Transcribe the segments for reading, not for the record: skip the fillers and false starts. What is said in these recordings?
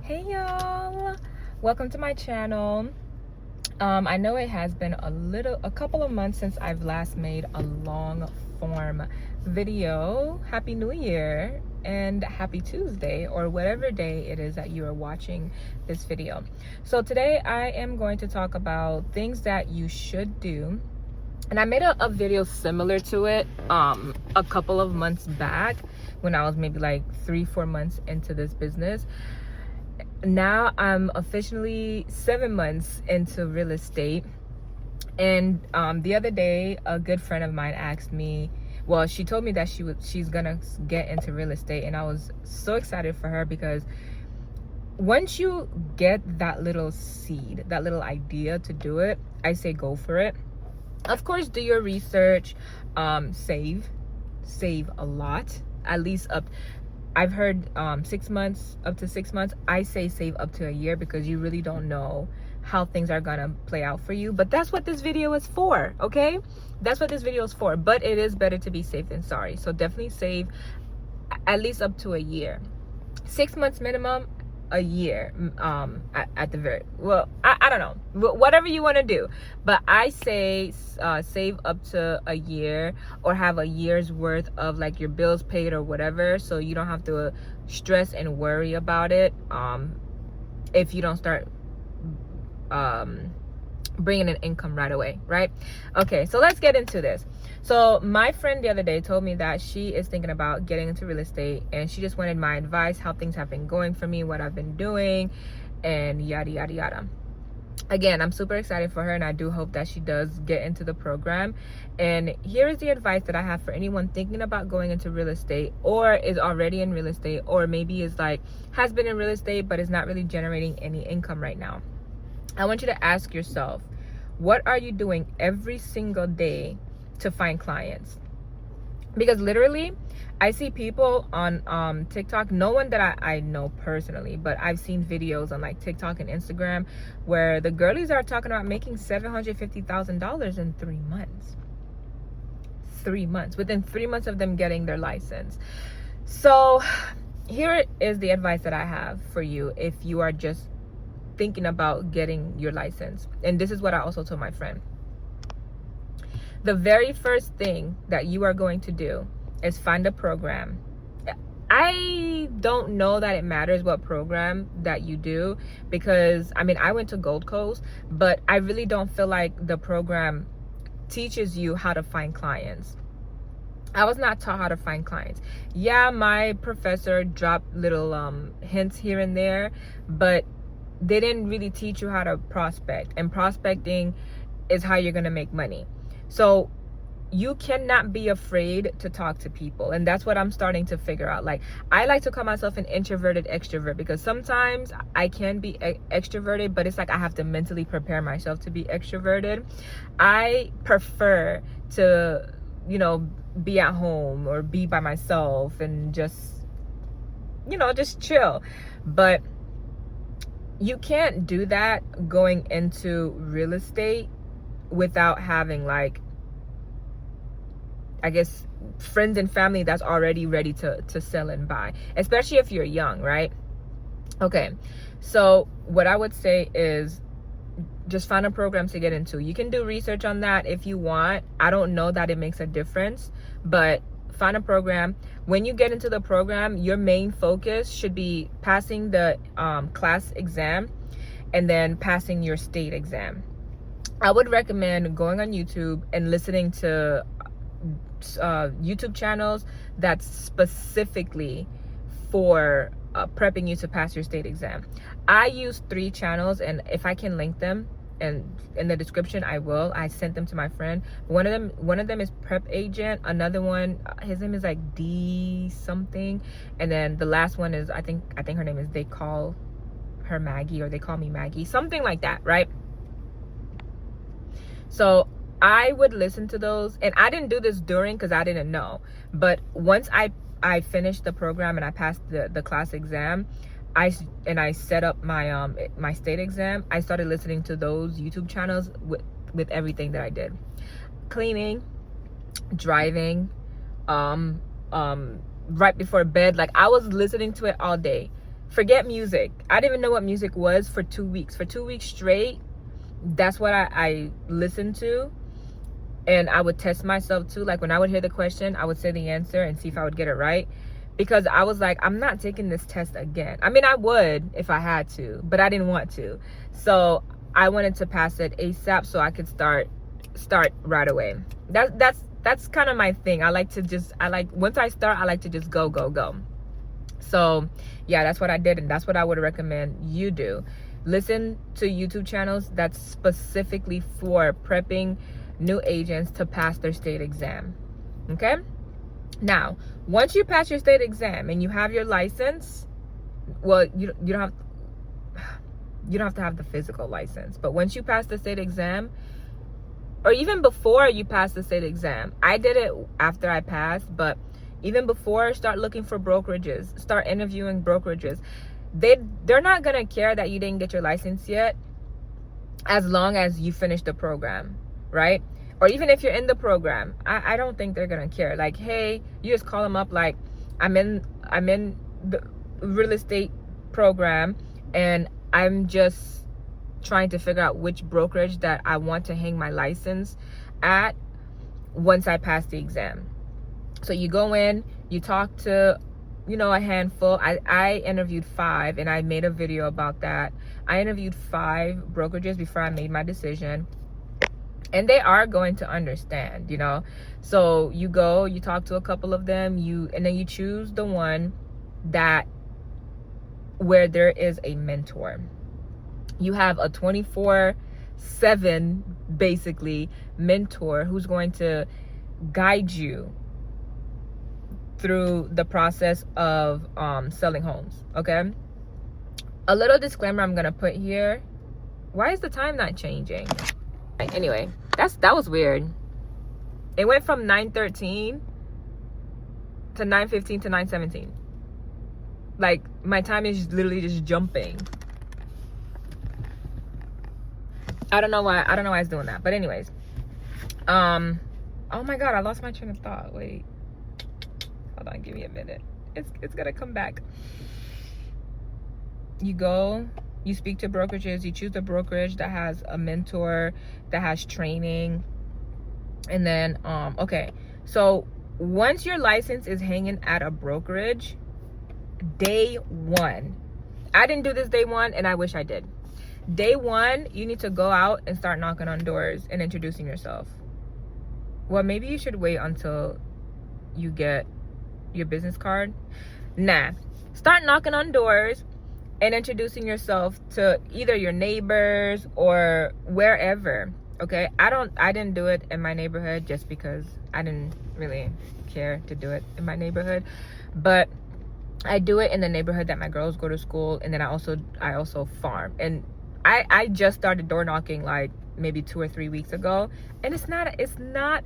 Hey y'all, welcome to my channel. I know it has been a couple of months since I've last made a long form video. Happy New Year and happy Tuesday, or whatever day it is that you are watching this video. So today I am going to talk about things that you should do, and I made a video similar to it a couple of months back when I was maybe like 3-4 months into this business. Now I'm officially 7 months into real estate, and the other day a good friend of mine asked me, well, she told me that she's gonna get into real estate, and I was so excited for her, because once you get that little seed, that little idea to do it, I say go for it. Of course, do your research, save a lot, at least up. I've heard 6 months, up to 6 months. I say save up to a year, because you really don't know how things are gonna play out for you. But that's what this video is for, okay? That's what this video is for. But it is better to be safe than sorry. So definitely save at least up to a year. 6 months minimum, a year at the very, well, I don't know, whatever you want to do, but I say save up to a year, or have a year's worth of like your bills paid or whatever, so you don't have to stress and worry about it if you don't start bringing an income right away, right? Okay, so let's get into this. So my friend the other day told me that she is thinking about getting into real estate, and she just wanted my advice, how things have been going for me, what I've been doing, and yada yada yada. Again, I'm super excited for her, and I do hope that she does get into the program. And here is the advice that I have for anyone thinking about going into real estate, or is already in real estate, or maybe is like has been in real estate but is not really generating any income right now. I want you to ask yourself, what are you doing every single day to find clients? Because literally, I see people on TikTok, no one that I know personally, but I've seen videos on like TikTok and Instagram where the girlies are talking about making $750,000 in 3 months. 3 months, within 3 months of them getting their license. So here is the advice that I have for you if you are just thinking about getting your license. And this is what I also told my friend. The very first thing that you are going to do is find a program. I don't know that it matters what program that you do, because I mean, I went to Gold Coast, but I really don't feel like the program teaches you how to find clients. I was not taught how to find clients. Yeah, my professor dropped little hints here and there, but they didn't really teach you how to prospect, and prospecting is how you're going to make money. So you cannot be afraid to talk to people, and that's what I'm starting to figure out. Like, I like to call myself an introverted extrovert, because sometimes I can be extroverted, but it's like I have to mentally prepare myself to be extroverted. I prefer to, you know, be at home or be by myself and just, you know, just chill. But you can't do that going into real estate without having, like, I guess, friends and family that's already ready to sell and buy, especially if you're young, right? Okay, so what I would say is just find a program to get into. You can do research on that if you want. I don't know that it makes a difference, but find a program. When you get into the program, your main focus should be passing the class exam and then passing your state exam. I would recommend going on YouTube and listening to YouTube channels that's specifically for prepping you to pass your state exam. I use 3 channels, and if I can link them and in the description, I will. I sent them to my friend. One of them is Prep Agent. Another one, his name is like D something, and then the last one is I think her name is They Call Her Maggie, or They Call Me Maggie, something like that, right? So I would listen to those, and I didn't do this during, because I didn't know, but once I finished the program and I passed the class exam, I set up my my state exam, I started listening to those YouTube channels with everything that I did. Cleaning, driving, right before bed, like I was listening to it all day. Forget music. I didn't even know what music was for 2 weeks. For 2 weeks straight, that's what I listened to. And I would test myself too. Like when I would hear the question, I would say the answer and see if I would get it right. Because I was like, I'm not taking this test again. I mean, I would if I had to, but I didn't want to. So I wanted to pass it ASAP so I could start right away. That's kind of my thing. Once I start, I like to just go. So yeah, that's what I did, and that's what I would recommend you do. Listen to YouTube channels that's specifically for prepping new agents to pass their state exam. Okay? Now, once you pass your state exam and you have your license, well, you don't have to have the physical license, but once you pass the state exam, or even before you pass the state exam, I did it after I passed, but even before, start looking for brokerages, start interviewing brokerages. They're not gonna care that you didn't get your license yet, as long as you finish the program, right? Or even if you're in the program, I don't think they're gonna care. Like, hey, you just call them up like, I'm in the real estate program and I'm just trying to figure out which brokerage that I want to hang my license at once I pass the exam. So you go in, you talk to, a handful. I interviewed 5 and I made a video about that. I interviewed 5 brokerages before I made my decision. And they are going to understand, So you go, you talk to a couple of them, and then you choose the one where there is a mentor. You have a 24/7 basically mentor who's going to guide you through the process of selling homes. Okay, a little disclaimer I'm gonna put here. Why is the time not changing? Anyway, that was weird. It went from 9:13 to 9:15 to 9:17. Like, my time is literally just jumping. I don't know why it's doing that, but anyways, oh my god, I lost my train of thought. Wait, hold on, give me a minute. It's gonna come back. You go, you speak to brokerages, you choose a brokerage that has a mentor, that has training. And then okay, so once your license is hanging at a brokerage, day 1, I didn't do this day 1 and I wish I did. Day 1, you need to go out and start knocking on doors and introducing yourself. Well, maybe you should wait until you get your business card. Nah, start knocking on doors and introducing yourself to either your neighbors or wherever. Okay, I didn't do it in my neighborhood just because I didn't really care to do it in my neighborhood, but I do it in the neighborhood that my girls go to school, and then I also farm. And I just started door knocking like maybe 2 or 3 weeks ago, and it's not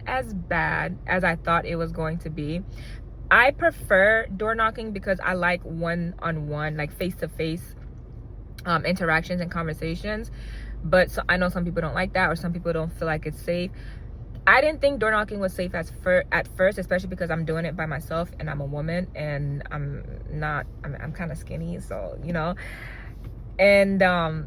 as bad as I thought it was going to be. I prefer door knocking because I like one-on-one, like face-to-face interactions and conversations. But so I know some people don't like that, or some people don't feel like it's safe. I didn't think door knocking was safe at first, especially because I'm doing it by myself and I'm a woman and I'm kind of skinny, so and I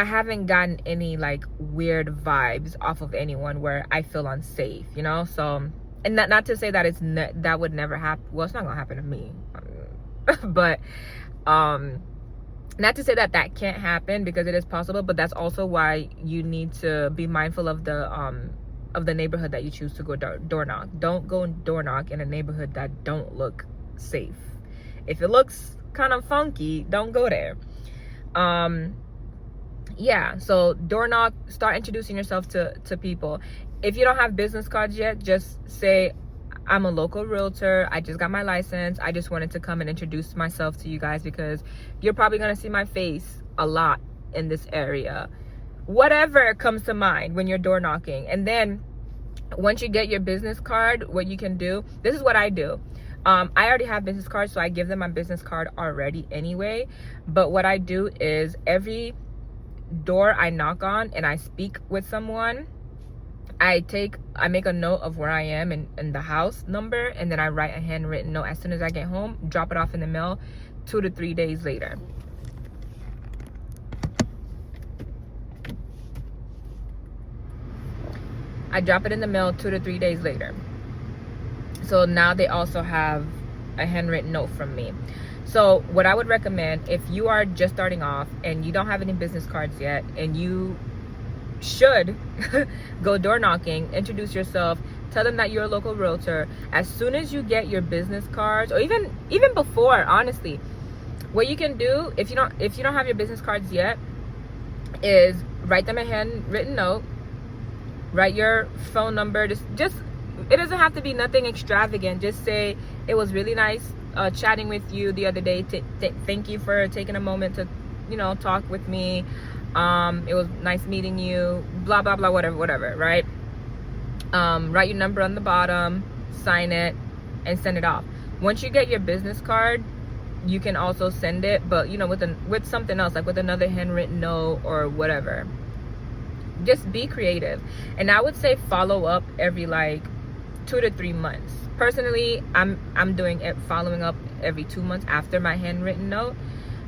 haven't gotten any like weird vibes off of anyone where I feel unsafe, so. And not to say that that would never happen. Well, it's not gonna happen to me, but not to say that can't happen, because it is possible. But that's also why you need to be mindful of the neighborhood that you choose to go door knock. Don't go door knock in a neighborhood that don't look safe. If it looks kind of funky, don't go there. Yeah, so door knock, start introducing yourself to people. If you don't have business cards yet, just say, I'm a local realtor, I just got my license, I just wanted to come and introduce myself to you guys because you're probably going to see my face a lot in this area. Whatever comes to mind when you're door knocking. And then once you get your business card, what you can do, this is what I do. I already have business cards, so I give them my business card already anyway. But what I do is every door I knock on and I speak with someone, I make a note of where I am and the house number, and then I write a handwritten note as soon as I get home, drop it off in the mail 2 to 3 days later. I drop it in the mail 2 to 3 days later. So now they also have a handwritten note from me. So what I would recommend, if you are just starting off and you don't have any business cards yet, and you should go door knocking, introduce yourself, tell them that you're a local realtor. As soon as you get your business cards, or even before, honestly, what you can do if you don't have your business cards yet is write them a handwritten note, write your phone number. Just it doesn't have to be nothing extravagant. Just say, it was really nice chatting with you the other day. Thank you for taking a moment to talk with me. It was nice meeting you, blah blah blah, whatever, right? Write your number on the bottom, sign it, and send it off. Once you get your business card, you can also send it, but with something else, like with another handwritten note or whatever. Just be creative. And I would say follow up every 2 to 3 months. Personally, I'm doing it, following up every 2 months after my handwritten note.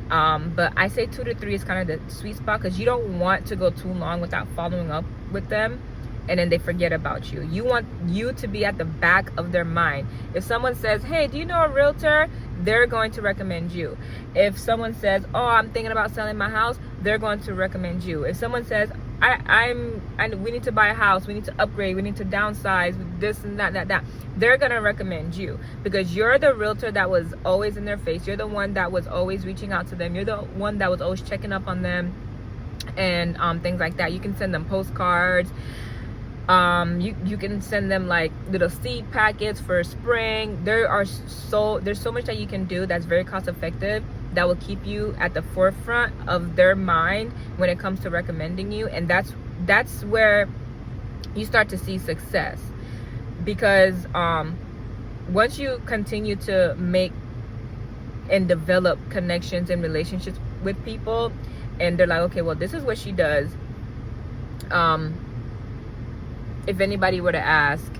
But I say 2 to 3 is kind of the sweet spot, because you don't want to go too long without following up with them and then they forget about you. You want you to be at the back of their mind. If someone says, hey, do you know a realtor? They're going to recommend you. If someone says, oh, I'm thinking about selling my house, they're going to recommend you. If someone says, we need to buy a house, we need to upgrade, we need to downsize, this and that, they're gonna recommend you, because you're the realtor that was always in their face. You're the one that was always reaching out to them. You're the one that was always checking up on them, and things like that. You can send them postcards. You can send them little seed packets for spring. There's so much that you can do that's very cost effective, that will keep you at the forefront of their mind when it comes to recommending you. And that's where you start to see success, because once you continue to make and develop connections and relationships with people, and they're like, okay, well, this is what she does, if anybody were to ask,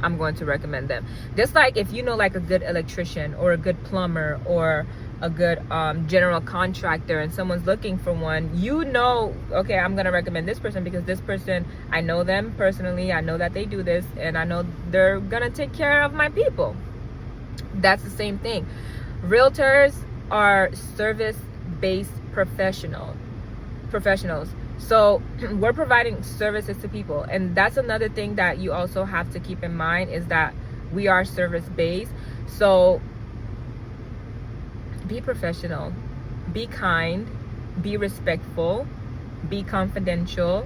I'm going to recommend them. Just like if you know a good electrician or a good plumber or a good general contractor, and someone's looking for one, okay, I'm gonna recommend this person because this person, I know them personally, I know that they do this, and I know they're gonna take care of my people. That's the same thing. Realtors are service-based professionals. So we're providing services to people, and that's another thing that you also have to keep in mind, is that we are service-based. So be professional, be kind, be respectful, be confidential,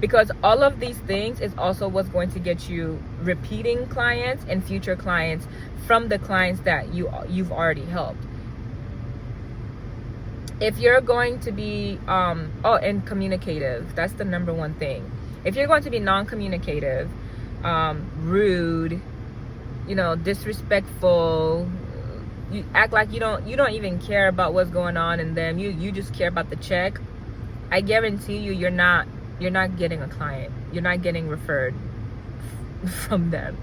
because all of these things is also what's going to get you repeating clients and future clients from the clients that you've already helped. If you're going to be and communicative, that's the number one thing. If you're going to be non-communicative, rude, disrespectful, you act like you don't even care about what's going on in them, you just care about the check, I guarantee you're not getting a client. You're not getting referred from them.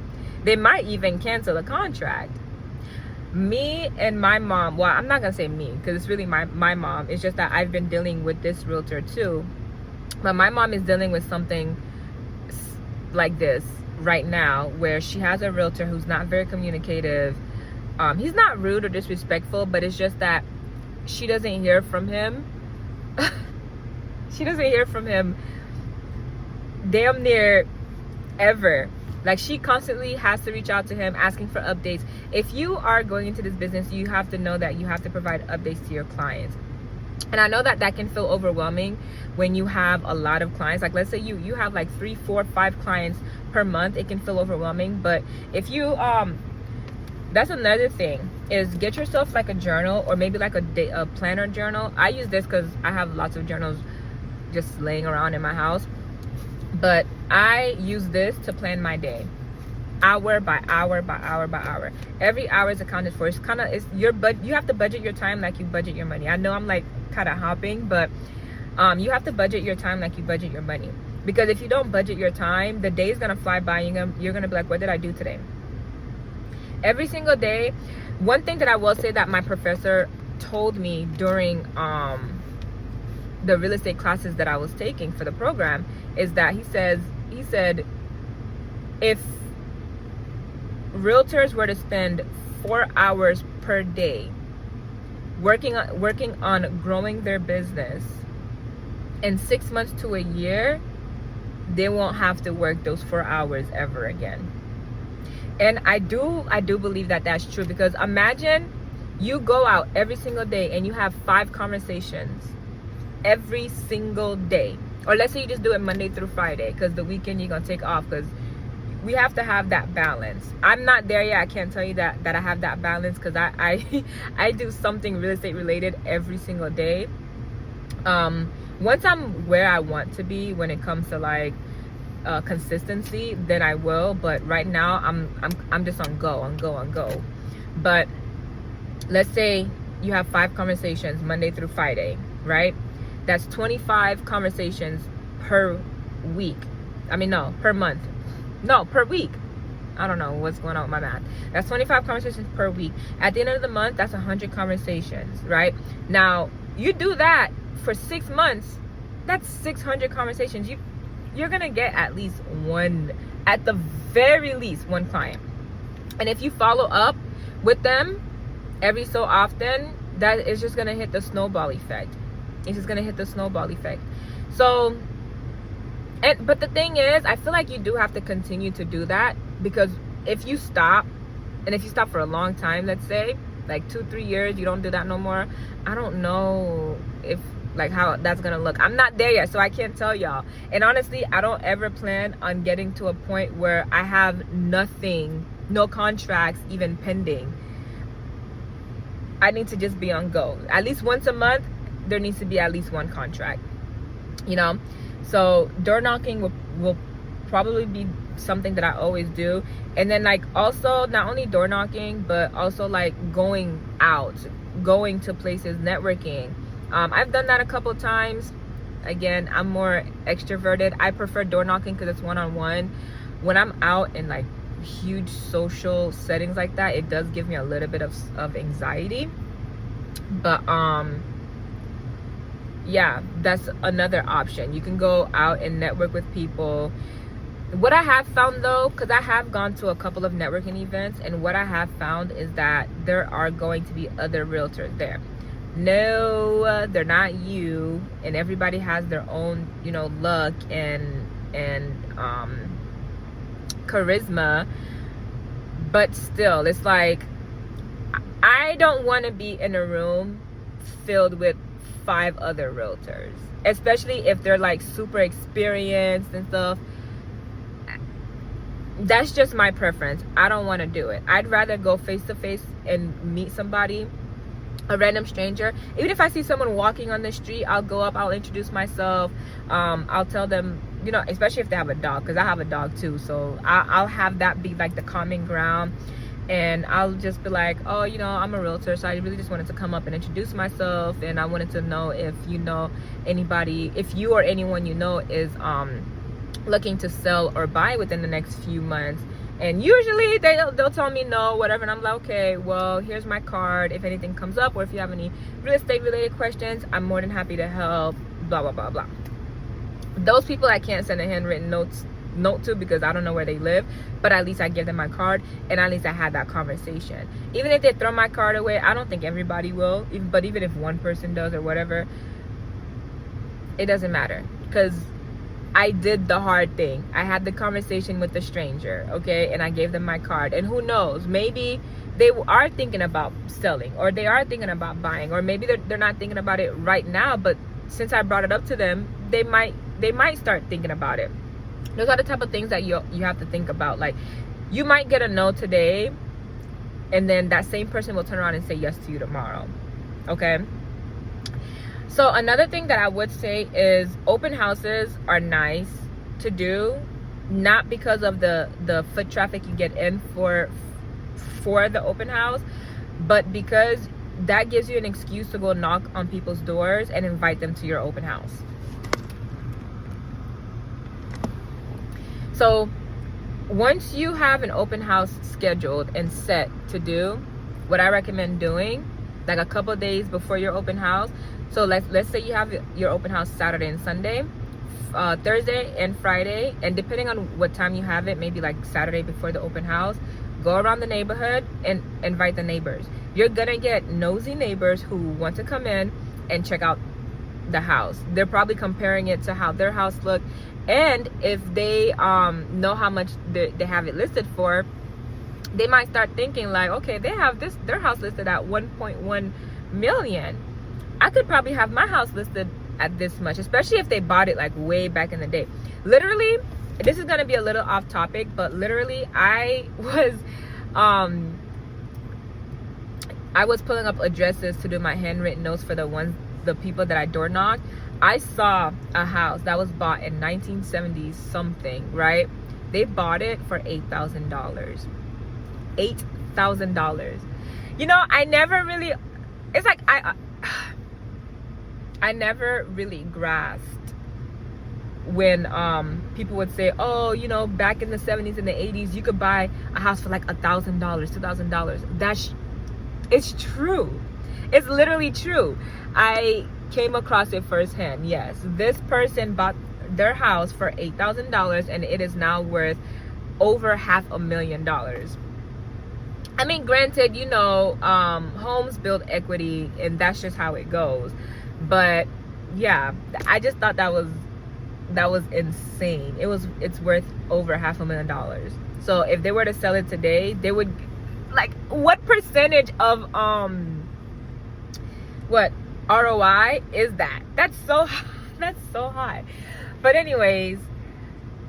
They might even cancel a contract. Me and my mom, well, I'm not gonna say me, because it's really my mom. It's just that I've been dealing with this realtor too, but my mom is dealing with something like this right now, where she has a realtor who's not very communicative. He's not rude or disrespectful, but it's just that she doesn't hear from him. She doesn't hear from him damn near ever. She constantly has to reach out to him asking for updates. If you are going into this business, you have to know that you have to provide updates to your clients. And I know that can feel overwhelming when you have a lot of clients. Let's say you have 3, 4, 5 clients per month. It can feel overwhelming. But if you that's another thing, is get yourself a journal, or maybe a planner journal. I use this because I have lots of journals just laying around in my house, but I use this to plan my day, hour by hour by hour by hour. Every hour is accounted for. You have to budget your time like you budget your money. I know I'm kind of hopping, but you have to budget your time like you budget your money, Because if you don't budget your time, the day is gonna fly by. You're gonna be like, what did I do today? Every single day. One thing that I will say that my professor told me during the real estate classes that I was taking for the program is that he said if realtors were to spend 4 hours per day working on growing their business, in 6 months to a year, they won't have to work those 4 hours ever again. And I do believe that that's true, because imagine you go out every single day and you have 5 conversations every single day. Or let's say you just do it Monday through Friday, because the weekend you're gonna take off, because we have to have that balance. I'm not there yet. I can't tell you that I have that balance, because I do something real estate related every single day. Once I'm where I want to be when it comes to like consistency, then I will. But right now I'm just on go. But let's say you have 5 conversations Monday through Friday, right? That's 25 conversations per week. I mean, no, per month. No, per week. I don't know what's going on with my math. That's 25 conversations per week. At the end of the month, that's 100 conversations, right? Now, you do that for 6 months, that's 600 conversations. You're gonna get at least one, at the very least, one client. And if you follow up with them every so often, that is just gonna hit the snowball effect. It's just gonna hit the snowball effect. So, but the thing is, I feel like you do have to continue to do that, because if you stop, and if you stop for a long time, let's say like 2-3 years, you don't do that no more, I don't know if like how that's gonna look. I'm not there yet, so I can't tell y'all. And honestly, I don't ever plan on getting to a point where I have nothing, no contracts even pending. I need to just be on go. At least once a month, there needs to be at least one contract, you know? So door knocking will probably be something that I always do. And then like also not only door knocking, but also like going out, going to places, networking. I've done that a couple times. Again, I'm more extroverted. I prefer door knocking because it's one-on-one. When I'm out in like huge social settings like that, it does give me a little bit of anxiety. But yeah, that's another option. You can go out and network with people. What I have found though, because I have gone to a couple of networking events, and what I have found is that there are going to be other realtors there. No, they're not you, and everybody has their own, you know, luck and charisma. But still, it's like I don't want to be in a room filled with 5 other realtors, especially if they're like super experienced and stuff. That's just my preference. I don't want to do it. I'd rather go face to face and meet somebody, a random stranger. Even if I see someone walking on the street, I'll go up, I'll introduce myself, I'll tell them, you know, especially if they have a dog, because I have a dog too, so I'll have that be like the common ground. And I'll just be like, oh, you know, I'm a realtor, so I really just wanted to come up and introduce myself, and I wanted to know if you know anybody, if you or anyone you know is looking to sell or buy within the next few months. And usually they'll tell me no, whatever, and I'm like, okay, well, here's my card. If anything comes up, or if you have any real estate related questions, I'm more than happy to help, blah, blah, blah, blah. Those people I can't send a handwritten note to, because I don't know where they live, but at least I give them my card, and at least I had that conversation. Even if they throw my card away, I don't think everybody will, but even if one person does or whatever, it doesn't matter, because I did the hard thing. I had the conversation with the stranger, okay, and I gave them my card. And who knows, maybe they are thinking about selling, or they are thinking about buying, or maybe they're not thinking about it right now, but since I brought it up to them, they might start thinking about it. Those are the type of things that you have to think about. Like, you might get a no today, and then that same person will turn around and say yes to you tomorrow, okay? So another thing that I would say is open houses are nice to do, not because of the foot traffic you get in for the open house, but because that gives you an excuse to go knock on people's doors and invite them to your open house. So once you have an open house scheduled and set to do, what I recommend doing, like a couple days before your open house. So let's say you have your open house Saturday and Sunday, Thursday and Friday, and depending on what time you have it, maybe like Saturday before the open house, go around the neighborhood and invite the neighbors. You're gonna get nosy neighbors who want to come in and check out the house. They're probably comparing it to how their house looked, and if they know how much they have it listed for, they might start thinking like, okay, they have their house listed at 1.1 million. I could probably have my house listed at this much, especially if they bought it like way back in the day. Literally, this is gonna be a little off topic, but literally I was pulling up addresses to do my handwritten notes for the people that I door knocked. I saw a house that was bought in 1970 something, right? They bought it for $8,000. $8,000. You know, I never really, it's like I never really grasped when people would say, oh, you know, back in the 70s and the 80s you could buy a house for like $1,000, $2,000. It's true. It's literally true. I came across it firsthand. Yes, this person bought their house for $8,000 and it is now worth over $500,000. I mean, granted, you know, homes build equity and that's just how it goes. But yeah, I just thought that was insane. It's worth over $500,000. So if they were to sell it today, they would, like, what percentage of what ROI is that? That's so high. But anyways,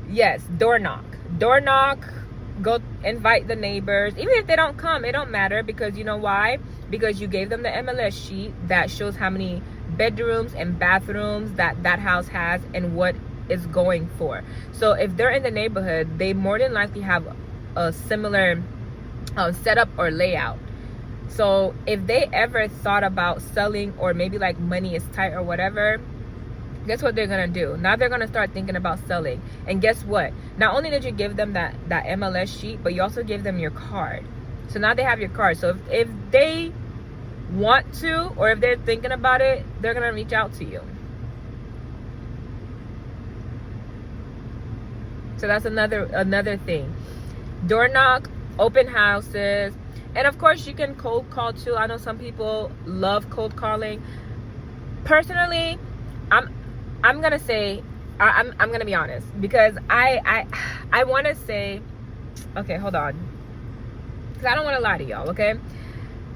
yes, door knock, go invite the neighbors. Even if they don't come, it don't matter, because you know why? Because you gave them the MLS sheet that shows how many bedrooms and bathrooms that house has and what it's going for. So if they're in the neighborhood, they more than likely have a similar setup or layout. So if they ever thought about selling, or maybe like money is tight or whatever, guess what they're gonna do? Now they're gonna start thinking about selling. And guess what? Not only did you give them that MLS sheet, but you also gave them your card. So now they have your card. So if they want to, or if they're thinking about it, they're gonna reach out to you. So that's another thing. Door knock, open houses, and of course you can cold call too. I know some people love cold calling. Personally, I'm gonna say I'm gonna be honest, because I want to say, okay, hold on, because I don't want to lie to y'all. Okay,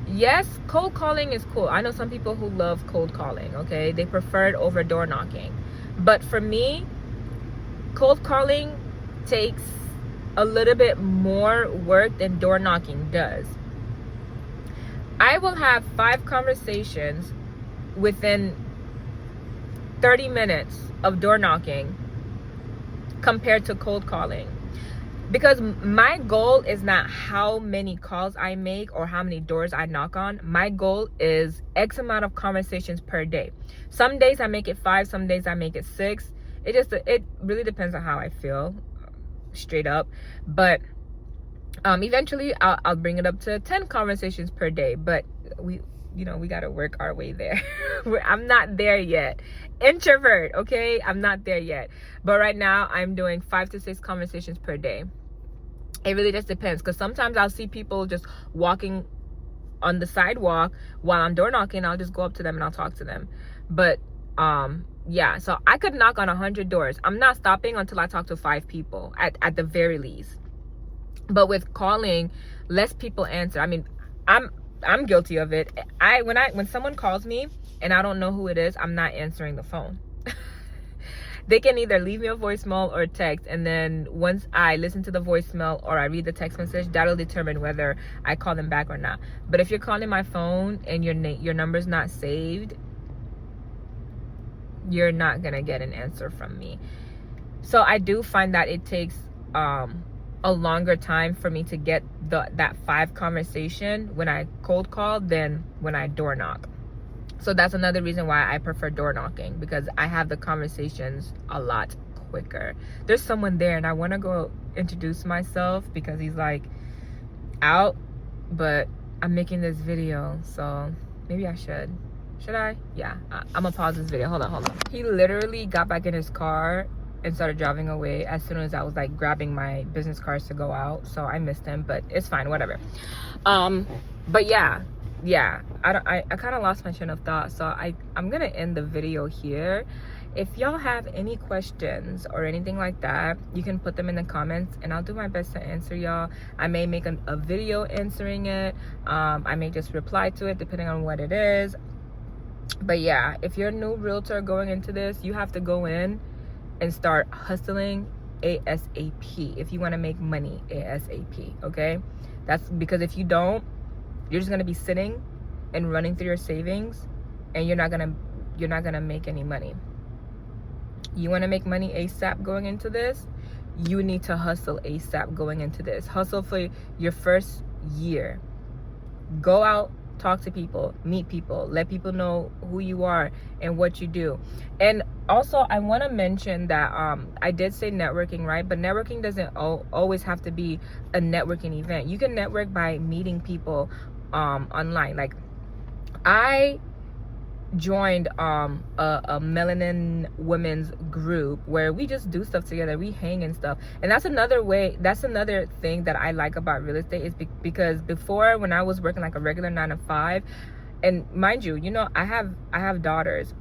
yes, cold calling is cool. I know some people who love cold calling. Okay, they prefer it over door knocking, but for me, cold calling takes a little bit more work than door knocking does. I will have 5 conversations within 30 minutes of door knocking compared to cold calling, because my goal is not how many calls I make or how many doors I knock on. My goal is X amount of conversations per day. Some days I make it 5, some days I make it 6. It really depends on how I feel, straight up. But eventually I'll bring it up to 10 conversations per day, but we got to work our way there. I'm not there yet. Introvert, okay? I'm not there yet. But right now I'm doing 5 to 6 conversations per day. It really just depends, because sometimes I'll see people just walking on the sidewalk while I'm door knocking. I'll just go up to them and I'll talk to them. But yeah, so I could knock on 100 doors. I'm not stopping until I talk to 5 people at the very least. But with calling, less people answer. I mean, I'm guilty of it. When someone calls me and I don't know who it is, I'm not answering the phone. They can either leave me a voicemail or text, and then once I listen to the voicemail or I read the text message, that'll determine whether I call them back or not. But if you're calling my phone and your number's not saved, you're not gonna get an answer from me. So I do find that it takes a longer time for me to get that 5 conversation when I cold call than when I door knock. So that's another reason why I prefer door knocking, because I have the conversations a lot quicker. There's someone there and I want to go introduce myself because he's like out, but I'm making this video, so maybe I should I? Yeah, I'm gonna pause this video. Hold on. He literally got back in his car and started driving away as soon as I was like grabbing my business cards to go out, so I missed him, but it's fine, whatever. But yeah, I kind of lost my train of thought, so I'm gonna end the video here. If y'all have any questions or anything like that, you can put them in the comments and I'll do my best to answer y'all. I may make a video answering it. I may just reply to it depending on what it is. But yeah, if you're a new realtor going into this, you have to go in and start hustling ASAP if you want to make money ASAP, okay? That's because if you don't, you're just gonna be sitting and running through your savings and you're not gonna make any money. You want to make money ASAP going into this, you need to hustle ASAP going into this. Hustle for your first year. Go out, talk to people, meet people, let people know who you are and what you do. And also I want to mention that I did say networking, right? But networking doesn't always have to be a networking event. You can network by meeting people online. Like I joined a melanin women's group where we just do stuff together, we hang and stuff. And that's another thing that I like about real estate is because before, when I was working like a regular 9 to 5, and mind you, I have daughters,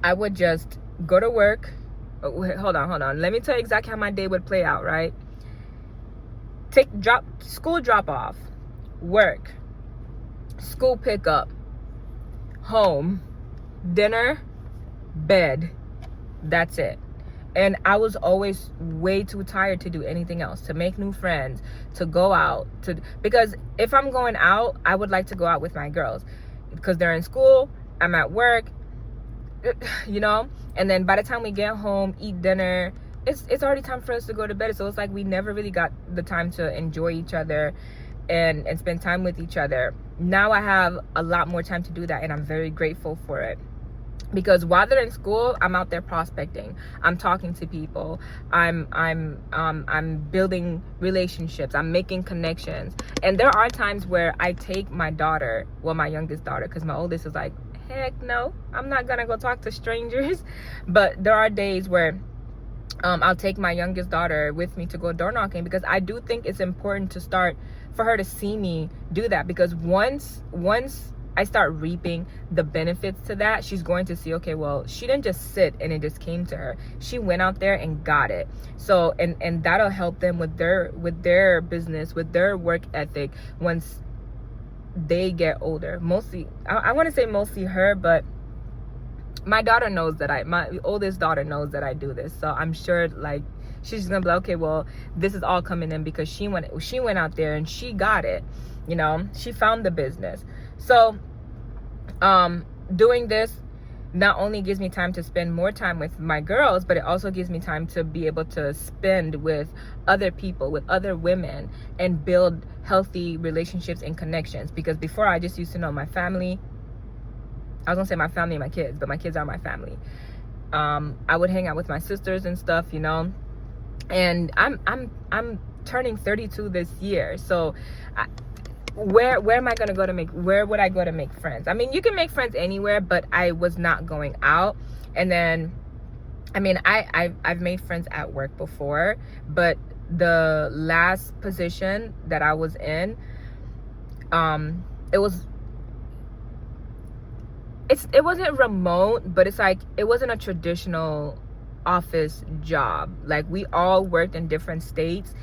I would just go to work. Hold on, let me tell you exactly how my day would play out, right? School drop off, work, school pickup, home, dinner, bed. That's it. And I was always way too tired to do anything else, to make new friends, to go out, because if I'm going out, I would like to go out with my girls because they're in school, I'm at work, and then by the time we get home, eat dinner, it's already time for us to go to bed. So it's like we never really got the time to enjoy each other and spend time with each other. Now I have a lot more time to do that, and I'm very grateful for it. Because while they're in school, I'm out there prospecting. I'm talking to people. I'm building relationships. I'm making connections. And there are times where I take my daughter, well, my youngest daughter, because my oldest is like, heck no, I'm not gonna go talk to strangers. But there are days where I'll take my youngest daughter with me to go door knocking, because I do think it's important to start for her to see me do that, because once I start reaping the benefits to that, she's going to see, okay, well, she didn't just sit and it just came to her. She went out there and got it. So and that'll help them with their business, with their work ethic once they get older. Mostly, I want to say mostly her, but my daughter knows that my oldest daughter knows that I do this. So I'm sure like she's gonna be like, okay, well, this is all coming in because she went out there and she got it, she found the business. So doing this not only gives me time to spend more time with my girls, but it also gives me time to be able to spend with other people, with other women, and build healthy relationships and connections. Because before, I just used to know my family. I was gonna say my family and my kids, but my kids are my family. I would hang out with my sisters and stuff, and I'm turning 32 this year. So where am I gonna go where would I go to make friends? I mean, you can make friends anywhere, but I was not going out. And then, I mean, I've made friends at work before, but the last position that I was in, it wasn't remote, but it's like, it wasn't a traditional office job. Like, we all worked in different states,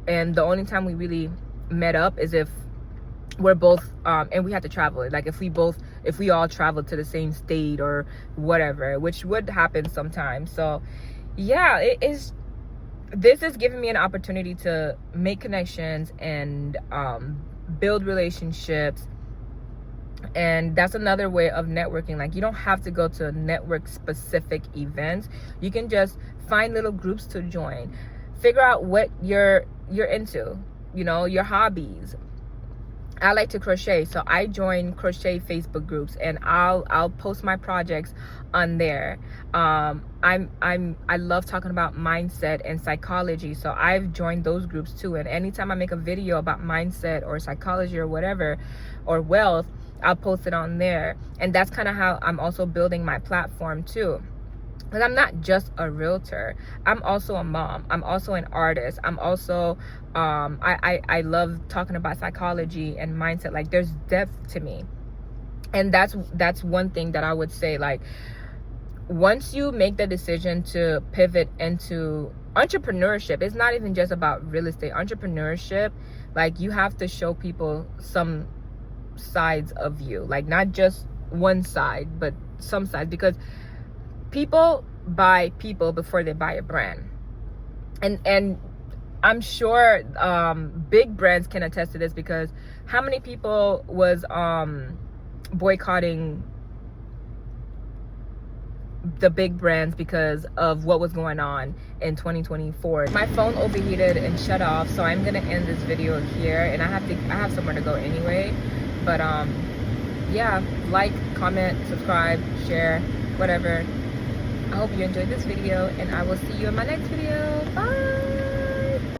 and the only time we really met up is if we're both and we had to travel, like if we all traveled to the same state or whatever, which would happen sometimes. So yeah, this is giving me an opportunity to make connections and build relationships. And that's another way of networking. Like, you don't have to go to network specific events. You can just find little groups to join, figure out what you're into, your hobbies, I like to crochet, so I join crochet Facebook groups, and I'll post my projects on there. I love talking about mindset and psychology, so I've joined those groups too. And anytime I make a video about mindset or psychology or whatever, or wealth, I'll post it on there. And that's kind of how I'm also building my platform too. Because I'm not just a realtor, I'm also a mom, I'm also an artist, I'm also I love talking about psychology and mindset. Like, there's depth to me. And that's one thing that I would say, like, once you make the decision to pivot into entrepreneurship, it's not even just about real estate. Entrepreneurship, like, you have to show people some sides of you, like not just one side, but some sides, because people buy people before they buy a brand. And I'm sure big brands can attest to this, because how many people was boycotting the big brands because of what was going on in 2024. My phone overheated and shut off, so I'm gonna end this video here, and I have somewhere to go anyway. But yeah, like, comment, subscribe, share, whatever. I hope you enjoyed this video, and I will see you in my next video. Bye.